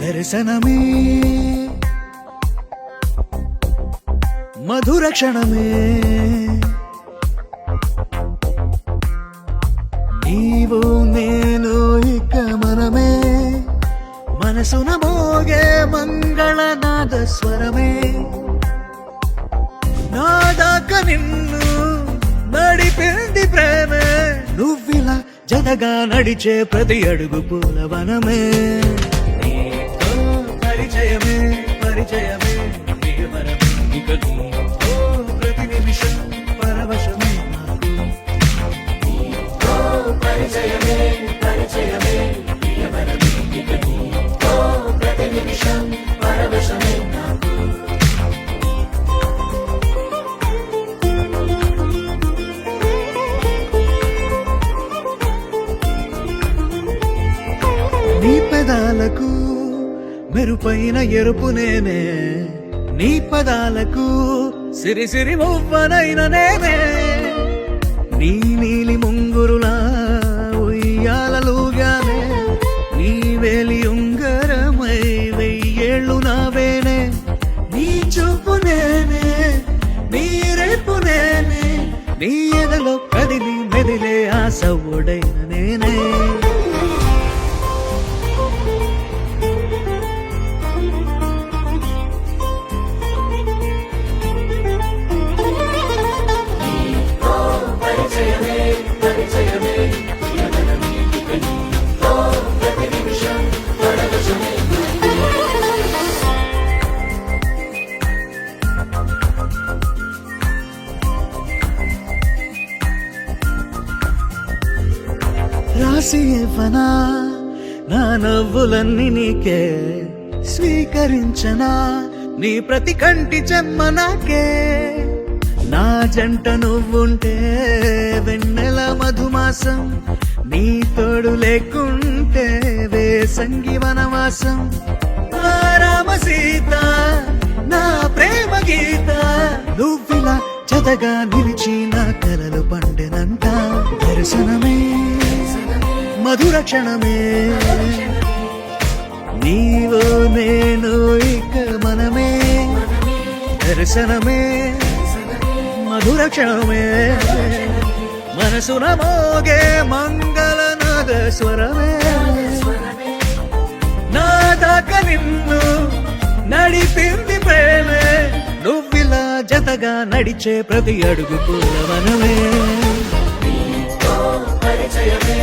దర్శనమే మధుర క్షణమే నీవు నేను ఇక మనమే మనసున మోగే మంగళనాద స్వరమే నాదాక నిన్ను నడిపింది ప్రేమే నువ్విలా జతగా నడిచే ప్రతి అడుగు పూలవనమే నీతో పరిచయమే పరిచయమే ప్రియవరమే ఇక నీతో ప్రతి నిమిషం పరవశమే నీతో పరిచయమే పరిచయమే ప్రియవరమే ఇక నీతో ప్రతి నిమిషం పరవశమే నీ పెదాలకు మెరుపైన ఎరుపు నేనే నీ పదాలకు సిరి సిరి మువ్వనైన నేనే నీ నీలి ముంగురులా ఉయ్యాలలుగానే నీ వేలి ఉంగరమై వెయ్యేళ్ళు నావేనే నీ చూపు నేనే నీ రేపు నేనే నీ ఎదలో కదిలి మెదిలే ఆశ ఒడైన నేనే రాసి ఇవ్వనా నా నవ్వులన్నీ నీకే స్వీకరించనా నీ ప్రతి కంటి చెమ్మ నాకే నా జంట నువ్వుంటే వెన్నెల మధుమాసం నీ తోడు లేకుంటే వేసంగి వనవాసం నా రామ సీత నా ప్రేమ గీత నువ్విలా జతగా నిలిచి నా కలలు పండెనంట దర్శనమే మధుర క్షణమే నీవు నేను ఇక మనమే దర్శనమే మధుర క్షణమే మనసున మోగే మంగళనాద స్వరమే నా దాకా నిన్ను నడిపింది ప్రేమే నువ్విలా జతగా నడిచే ప్రతి అడుగు పూలవనమే పరిచయమే